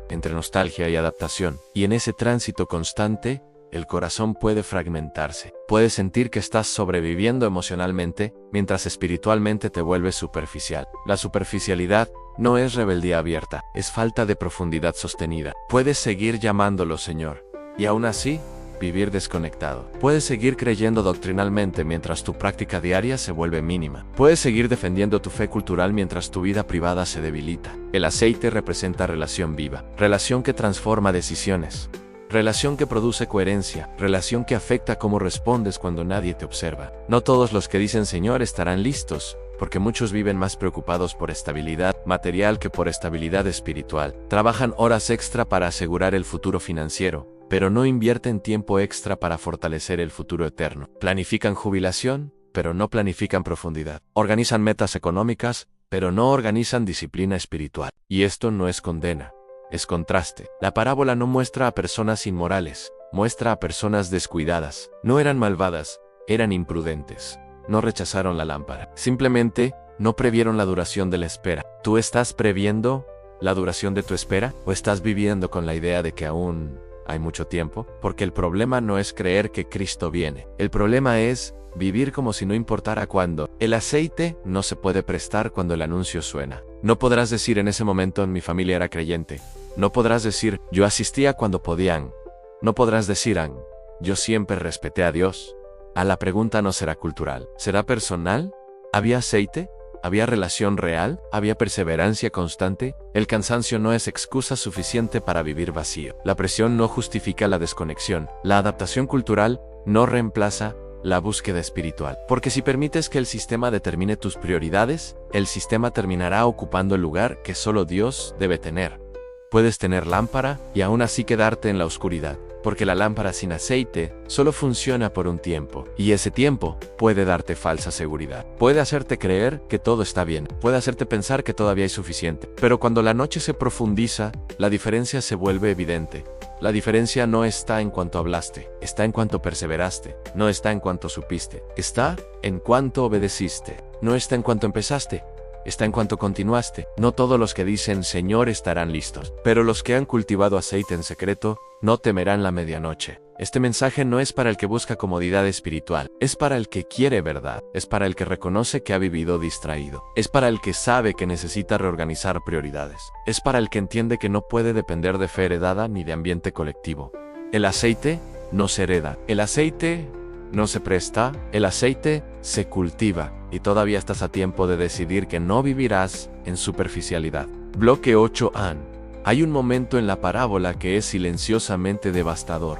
entre nostalgia y adaptación. Y en ese tránsito constante, el corazón puede fragmentarse. Puedes sentir que estás sobreviviendo emocionalmente, mientras espiritualmente te vuelves superficial. La superficialidad no es rebeldía abierta, es falta de profundidad sostenida. Puedes seguir llamándolo Señor, y aún así, vivir desconectado. Puedes seguir creyendo doctrinalmente mientras tu práctica diaria se vuelve mínima. Puedes seguir defendiendo tu fe cultural mientras tu vida privada se debilita. El aceite representa relación viva, relación que transforma decisiones, relación que produce coherencia, relación que afecta cómo respondes cuando nadie te observa. No todos los que dicen Señor estarán listos, porque muchos viven más preocupados por estabilidad material que por estabilidad espiritual. Trabajan horas extra para asegurar el futuro financiero, pero no invierten tiempo extra para fortalecer el futuro eterno. Planifican jubilación, pero no planifican profundidad. Organizan metas económicas, pero no organizan disciplina espiritual. Y esto no es condena, es contraste. La parábola no muestra a personas inmorales, muestra a personas descuidadas. No eran malvadas, eran imprudentes. No rechazaron la lámpara. Simplemente no previeron la duración de la espera. ¿Tú estás previendo la duración de tu espera? ¿O estás viviendo con la idea de que aún hay mucho tiempo? Porque el problema no es creer que Cristo viene. El problema es vivir como si no importara cuándo. El aceite no se puede prestar cuando el anuncio suena. No podrás decir en ese momento mi familia era creyente. No podrás decir yo asistía cuando podían. No podrás decir yo siempre respeté a Dios. La pregunta no será cultural. ¿Será personal? ¿Había aceite? ¿Había relación real? ¿Había perseverancia constante? El cansancio no es excusa suficiente para vivir vacío. La presión no justifica la desconexión. La adaptación cultural no reemplaza la búsqueda espiritual. Porque si permites que el sistema determine tus prioridades, el sistema terminará ocupando el lugar que solo Dios debe tener. Puedes tener lámpara y aún así quedarte en la oscuridad, porque la lámpara sin aceite solo funciona por un tiempo, y ese tiempo puede darte falsa seguridad. Puede hacerte creer que todo está bien, puede hacerte pensar que todavía hay suficiente, pero cuando la noche se profundiza, la diferencia se vuelve evidente. La diferencia no está en cuanto hablaste, está en cuanto perseveraste, no está en cuanto supiste, está en cuanto obedeciste, no está en cuanto empezaste, está en cuanto continuaste. No todos los que dicen Señor estarán listos, pero los que han cultivado aceite en secreto no temerán la medianoche. Este mensaje no es para el que busca comodidad espiritual, es para el que quiere verdad, es para el que reconoce que ha vivido distraído, es para el que sabe que necesita reorganizar prioridades, es para el que entiende que no puede depender de fe heredada ni de ambiente colectivo. El aceite no se hereda, el aceite no se presta, el aceite se cultiva, y todavía estás a tiempo de decidir que no vivirás en superficialidad. Bloque 8. Hay un momento en la parábola que es silenciosamente devastador.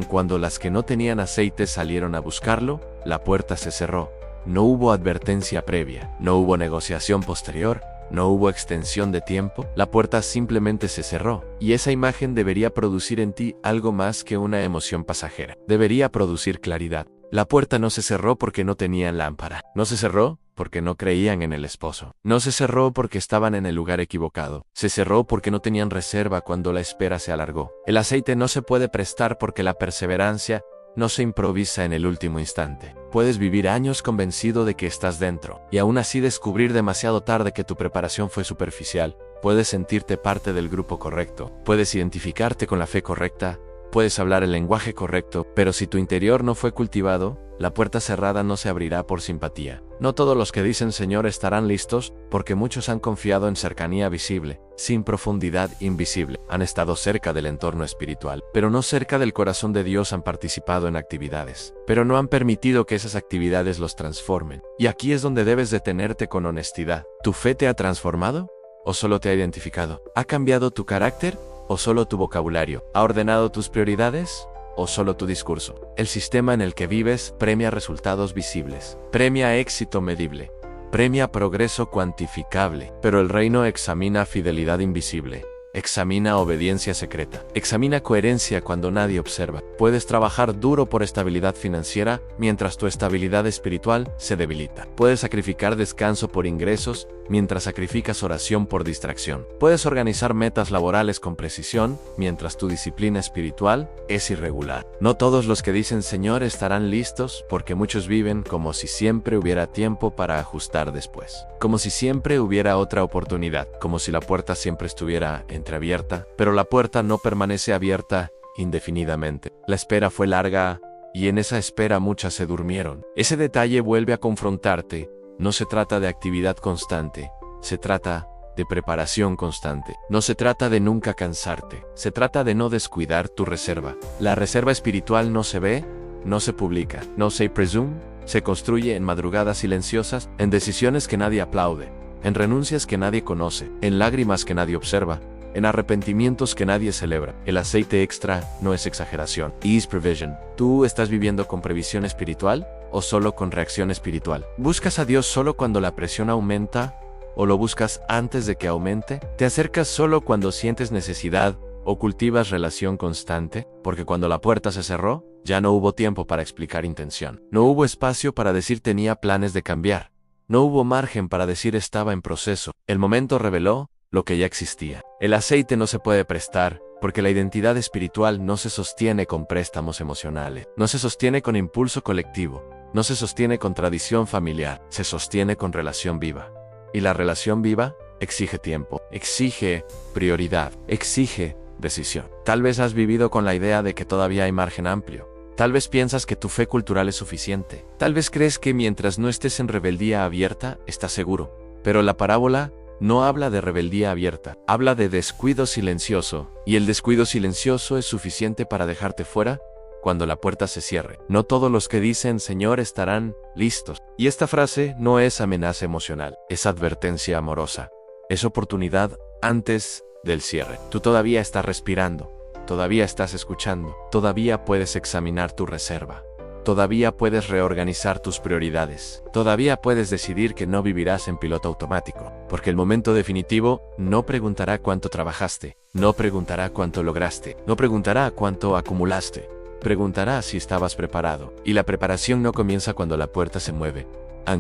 Cuando las que no tenían aceite salieron a buscarlo, la puerta se cerró. No hubo advertencia previa, no hubo negociación posterior, No hubo extensión de tiempo, la puerta simplemente se cerró, y esa imagen debería producir en ti algo más que una emoción pasajera. Debería producir claridad. La puerta no se cerró porque no tenían lámpara. No se cerró porque no creían en el esposo. No se cerró porque estaban en el lugar equivocado. Se cerró porque no tenían reserva cuando la espera se alargó. El aceite no se puede prestar porque la perseverancia no se improvisa en el último instante. Puedes vivir años convencido de que estás dentro, y aún así descubrir demasiado tarde que tu preparación fue superficial. Puedes sentirte parte del grupo correcto. Puedes identificarte con la fe correcta. Puedes hablar el lenguaje correcto, pero si tu interior no fue cultivado, la puerta cerrada no se abrirá por simpatía. No todos los que dicen Señor estarán listos, porque muchos han confiado en cercanía visible, sin profundidad invisible. Han estado cerca del entorno espiritual, pero no cerca del corazón de Dios. Han participado en actividades, pero no han permitido que esas actividades los transformen. Y aquí es donde debes detenerte con honestidad. ¿Tu fe te ha transformado? ¿O solo te ha identificado? ¿Ha cambiado tu carácter? ¿O solo tu vocabulario? ¿Ha ordenado tus prioridades? ¿O solo tu discurso? El sistema en el que vives premia resultados visibles, premia éxito medible, premia progreso cuantificable, pero el reino examina fidelidad invisible. Examina obediencia secreta. Examina coherencia cuando nadie observa. Puedes trabajar duro por estabilidad financiera mientras tu estabilidad espiritual se debilita. Puedes sacrificar descanso por ingresos mientras sacrificas oración por distracción. Puedes organizar metas laborales con precisión mientras tu disciplina espiritual es irregular. No todos los que dicen Señor estarán listos, porque muchos viven como si siempre hubiera tiempo para ajustar después. Como si siempre hubiera otra oportunidad. Como si la puerta siempre estuviera entreabierta, pero la puerta no permanece abierta indefinidamente. La espera fue larga, y en esa espera muchas se durmieron. Ese detalle vuelve a confrontarte. No se trata de actividad constante, se trata de preparación constante. No se trata de nunca cansarte, se trata de no descuidar tu reserva. La reserva espiritual no se ve, no se publica, no se presume, se construye en madrugadas silenciosas, en decisiones que nadie aplaude, en renuncias que nadie conoce, en lágrimas que nadie observa, en arrepentimientos que nadie celebra. El aceite extra no es exageración, es prevision. ¿Tú estás viviendo con previsión espiritual o solo con reacción espiritual? ¿Buscas a Dios solo cuando la presión aumenta o lo buscas antes de que aumente? ¿Te acercas solo cuando sientes necesidad o cultivas relación constante? Porque cuando la puerta se cerró, ya no hubo tiempo para explicar intención. No hubo espacio para decir tenía planes de cambiar. No hubo margen para decir estaba en proceso. El momento reveló lo que ya existía. El aceite no se puede prestar, porque la identidad espiritual no se sostiene con préstamos emocionales, no se sostiene con impulso colectivo, no se sostiene con tradición familiar, se sostiene con relación viva. Y la relación viva exige tiempo, exige prioridad, exige decisión. Tal vez has vivido con la idea de que todavía hay margen amplio. Tal vez piensas que tu fe cultural es suficiente. Tal vez crees que mientras no estés en rebeldía abierta, estás seguro. Pero la parábola no habla de rebeldía abierta, habla de descuido silencioso, y el descuido silencioso es suficiente para dejarte fuera cuando la puerta se cierre. No todos los que dicen Señor estarán listos. Y esta frase no es amenaza emocional, es advertencia amorosa, es oportunidad antes del cierre. Tú todavía estás respirando, todavía estás escuchando, todavía puedes examinar tu reserva. Todavía puedes reorganizar tus prioridades. Todavía puedes decidir que no vivirás en piloto automático, porque el momento definitivo no preguntará cuánto trabajaste, no preguntará cuánto lograste, no preguntará cuánto acumulaste, preguntará si estabas preparado. Y la preparación no comienza cuando la puerta se mueve,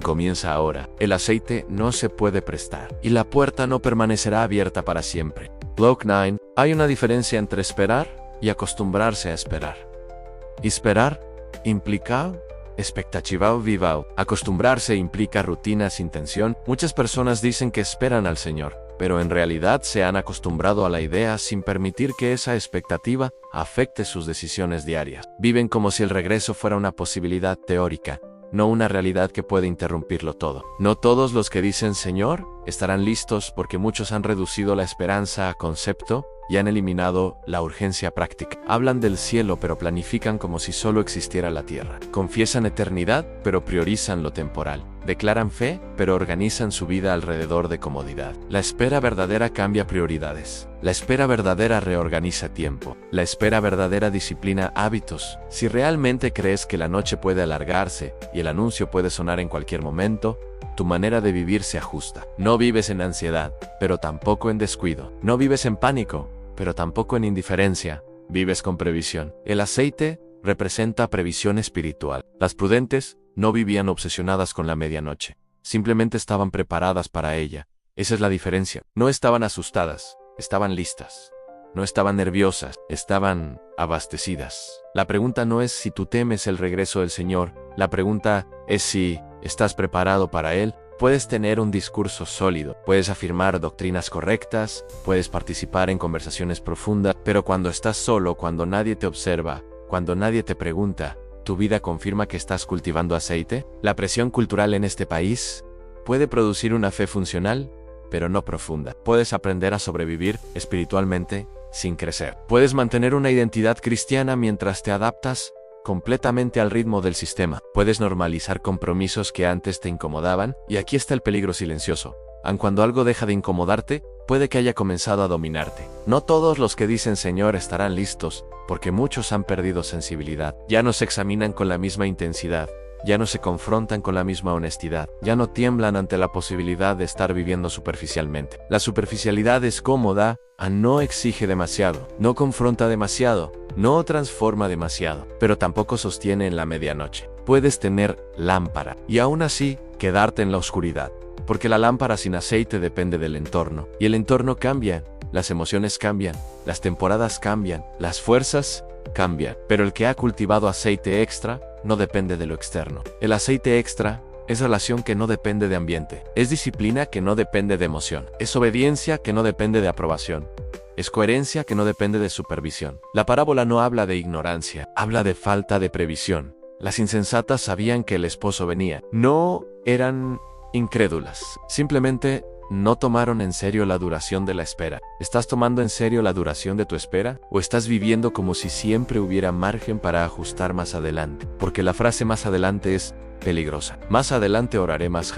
comienza ahora. El aceite no se puede prestar, y la puerta no permanecerá abierta para siempre. Block 9. Hay una diferencia entre esperar y acostumbrarse a esperar. Esperar implica expectativa viva. Acostumbrarse implica rutina sin tensión. Muchas personas dicen que esperan al Señor, pero en realidad se han acostumbrado a la idea sin permitir que esa expectativa afecte sus decisiones diarias. Viven como si el regreso fuera una posibilidad teórica, no una realidad que puede interrumpirlo todo. No todos los que dicen Señor estarán listos, porque muchos han reducido la esperanza a concepto y han eliminado la urgencia práctica. Hablan del cielo pero planifican como si solo existiera la tierra. Confiesan eternidad pero priorizan lo temporal. Declaran fe pero organizan su vida alrededor de comodidad. La espera verdadera cambia prioridades. La espera verdadera reorganiza tiempo. La espera verdadera disciplina hábitos. Si realmente crees que la noche puede alargarse y el anuncio puede sonar en cualquier momento, tu manera de vivir se ajusta. No vives en ansiedad, pero tampoco en descuido. No vives en pánico, pero tampoco en indiferencia. Vives con previsión. El aceite representa previsión espiritual. Las prudentes no vivían obsesionadas con la medianoche. Simplemente estaban preparadas para ella. Esa es la diferencia. No estaban asustadas, estaban listas. No estaban nerviosas, estaban abastecidas. La pregunta no es si tú temes el regreso del Señor. La pregunta es si estás preparado para Él. Puedes tener un discurso sólido, puedes afirmar doctrinas correctas, puedes participar en conversaciones profundas, pero cuando estás solo, cuando nadie te observa, cuando nadie te pregunta, ¿tu vida confirma que estás cultivando aceite? La presión cultural en este país puede producir una fe funcional, pero no profunda. Puedes aprender a sobrevivir espiritualmente sin crecer. Puedes mantener una identidad cristiana mientras te adaptas completamente al ritmo del sistema. Puedes normalizar compromisos que antes te incomodaban, y aquí está el peligro silencioso. Aun cuando algo deja de incomodarte, puede que haya comenzado a dominarte. No todos los que dicen Señor estarán listos, porque muchos han perdido sensibilidad. Ya no se examinan con la misma intensidad. Ya no se confrontan con la misma honestidad, ya no tiemblan ante la posibilidad de estar viviendo superficialmente. La superficialidad es cómoda, no exige demasiado, no confronta demasiado, no transforma demasiado, pero tampoco sostiene en la medianoche. Puedes tener lámpara y aún así quedarte en la oscuridad, porque la lámpara sin aceite depende del entorno, y el entorno cambia, las emociones cambian, las temporadas cambian, las fuerzas cambian, pero el que ha cultivado aceite extra no depende de lo externo. El aceite extra es relación que no depende de ambiente. Es disciplina que no depende de emoción. Es obediencia que no depende de aprobación. Es coherencia que no depende de supervisión. La parábola no habla de ignorancia, habla de falta de previsión. Las insensatas sabían que el esposo venía. No eran incrédulas. Simplemente no tomaron en serio la duración de la espera. ¿Estás tomando en serio la duración de tu espera? ¿O estás viviendo como si siempre hubiera margen para ajustar más adelante? Porque la frase más adelante es peligrosa. Más adelante oraré más,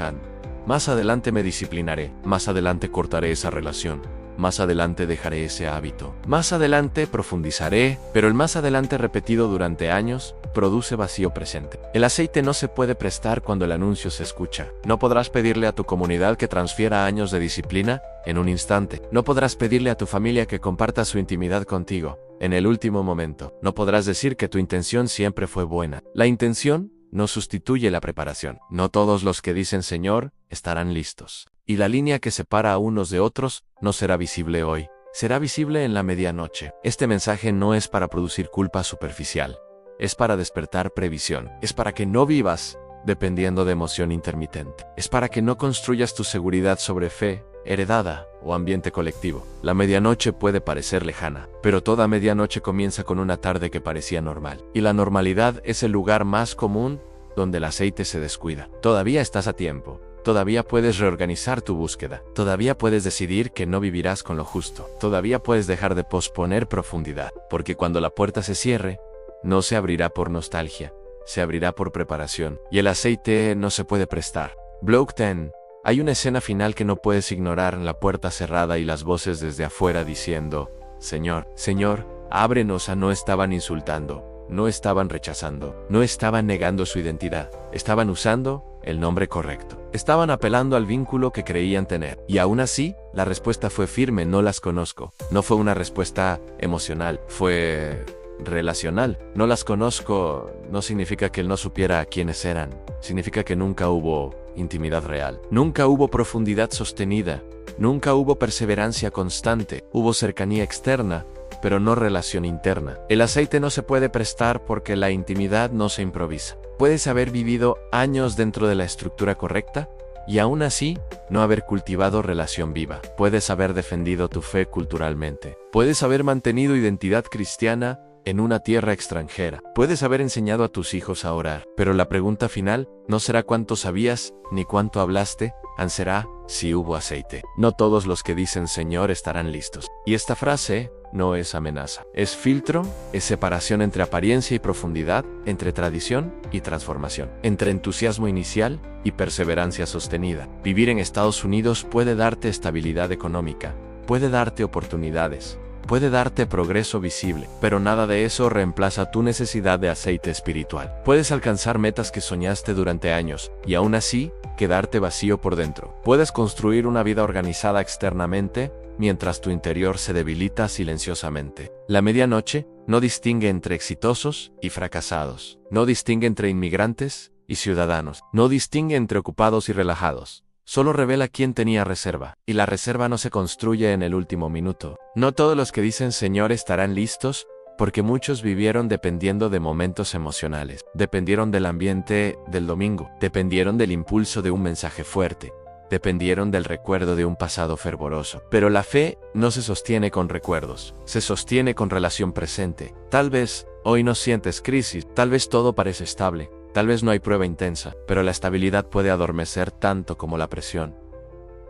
Más adelante me disciplinaré. Más adelante cortaré esa relación. Más adelante dejaré ese hábito. Más adelante profundizaré, pero el más adelante repetido durante años produce vacío presente. El aceite no se puede prestar cuando el anuncio se escucha. No podrás pedirle a tu comunidad que transfiera años de disciplina en un instante. No podrás pedirle a tu familia que comparta su intimidad contigo en el último momento. No podrás decir que tu intención siempre fue buena. La intención no sustituye la preparación. No todos los que dicen Señor estarán listos. Y la línea que separa a unos de otros no será visible hoy. Será visible en la medianoche. Este mensaje no es para producir culpa superficial. Es para despertar previsión. Es para que no vivas dependiendo de emoción intermitente. Es para que no construyas tu seguridad sobre fe, heredada o ambiente colectivo. La medianoche puede parecer lejana, pero toda medianoche comienza con una tarde que parecía normal. Y la normalidad es el lugar más común donde el aceite se descuida. Todavía estás a tiempo. Todavía puedes reorganizar tu búsqueda. Todavía puedes decidir que no vivirás con lo justo. Todavía puedes dejar de posponer profundidad. Porque cuando la puerta se cierre, no se abrirá por nostalgia, se abrirá por preparación. Y el aceite no se puede prestar. Block 10. Hay una escena final que no puedes ignorar, la puerta cerrada y las voces desde afuera diciendo, Señor, Señor, ábrenos. No estaban insultando, no estaban rechazando, no estaban negando su identidad, estaban usando el nombre correcto. Estaban apelando al vínculo que creían tener. Y aún así, la respuesta fue firme, no las conozco. No fue una respuesta emocional, fue relacional. No las conozco no significa que él no supiera quiénes eran. Significa que nunca hubo intimidad real. Nunca hubo profundidad sostenida. Nunca hubo perseverancia constante. Hubo cercanía externa, pero no relación interna. El aceite no se puede prestar porque la intimidad no se improvisa. Puedes haber vivido años dentro de la estructura correcta y aún así no haber cultivado relación viva. Puedes haber defendido tu fe culturalmente. Puedes haber mantenido identidad cristiana en una tierra extranjera. Puedes haber enseñado a tus hijos a orar, pero la pregunta final no será cuánto sabías ni cuánto hablaste, será si hubo aceite. No todos los que dicen Señor estarán listos. Y esta frase no es amenaza. Es filtro, es separación entre apariencia y profundidad, entre tradición y transformación, entre entusiasmo inicial y perseverancia sostenida. Vivir en Estados Unidos puede darte estabilidad económica, puede darte oportunidades, puede darte progreso visible, pero nada de eso reemplaza tu necesidad de aceite espiritual. Puedes alcanzar metas que soñaste durante años, y aún así, quedarte vacío por dentro. Puedes construir una vida organizada externamente, mientras tu interior se debilita silenciosamente. La medianoche no distingue entre exitosos y fracasados. No distingue entre inmigrantes y ciudadanos. No distingue entre ocupados y relajados. Solo revela quién tenía reserva, y la reserva no se construye en el último minuto. No todos los que dicen Señor estarán listos, porque muchos vivieron dependiendo de momentos emocionales, dependieron del ambiente del domingo, dependieron del impulso de un mensaje fuerte, dependieron del recuerdo de un pasado fervoroso. Pero la fe no se sostiene con recuerdos, se sostiene con relación presente. Tal vez hoy no sientes crisis, tal vez todo parece estable, tal vez no hay prueba intensa, pero la estabilidad puede adormecer tanto como la presión.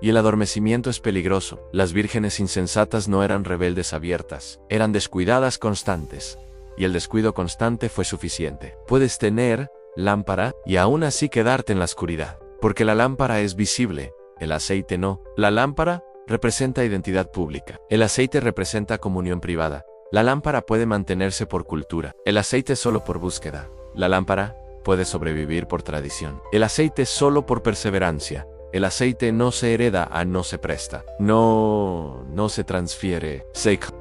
Y el adormecimiento es peligroso. Las vírgenes insensatas no eran rebeldes abiertas, eran descuidadas constantes. Y el descuido constante fue suficiente. Puedes tener lámpara y aún así quedarte en la oscuridad. Porque la lámpara es visible, el aceite no. La lámpara representa identidad pública. El aceite representa comunión privada. La lámpara puede mantenerse por cultura. El aceite solo por búsqueda. La lámpara puede sobrevivir por tradición. El aceite solo por perseverancia. El aceite no se hereda, no se presta. No se transfiere.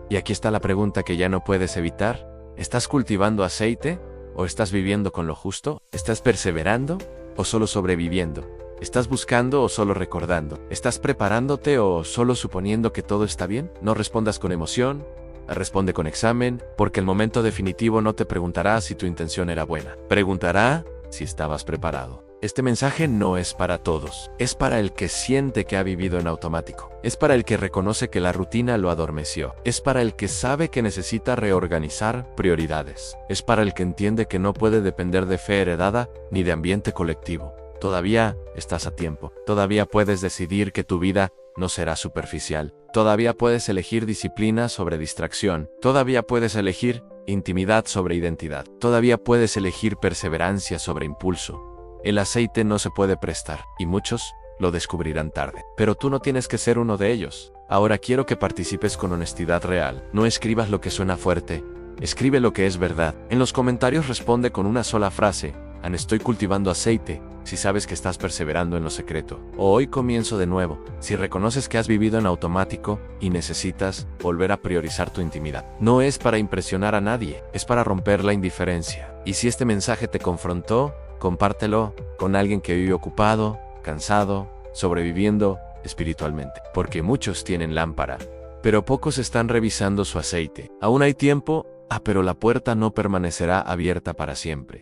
Y aquí está la pregunta que ya no puedes evitar. ¿Estás cultivando aceite? ¿O estás viviendo con lo justo? ¿Estás perseverando? ¿O solo sobreviviendo? ¿Estás buscando o solo recordando? ¿Estás preparándote o solo suponiendo que todo está bien? No respondas con emoción. Responde con examen, porque el momento definitivo no te preguntará si tu intención era buena. Preguntará si estabas preparado. Este mensaje no es para todos. Es para el que siente que ha vivido en automático. Es para el que reconoce que la rutina lo adormeció. Es para el que sabe que necesita reorganizar prioridades. Es para el que entiende que no puede depender de fe heredada ni de ambiente colectivo. Todavía estás a tiempo. Todavía puedes decidir que tu vida no será superficial. Todavía puedes elegir disciplina sobre distracción. Todavía puedes elegir intimidad sobre identidad. Todavía puedes elegir perseverancia sobre impulso. El aceite no se puede prestar, y muchos lo descubrirán tarde. Pero tú no tienes que ser uno de ellos. Ahora quiero que participes con honestidad real. No escribas lo que suena fuerte, escribe lo que es verdad. En los comentarios responde con una sola frase: estoy cultivando aceite, si sabes que estás perseverando en lo secreto. O hoy comienzo de nuevo, si reconoces que has vivido en automático y necesitas volver a priorizar tu intimidad. No es para impresionar a nadie, es para romper la indiferencia. Y si este mensaje te confrontó, compártelo con alguien que vive ocupado, cansado, sobreviviendo espiritualmente. Porque muchos tienen lámpara, pero pocos están revisando su aceite. Aún hay tiempo, pero la puerta no permanecerá abierta para siempre.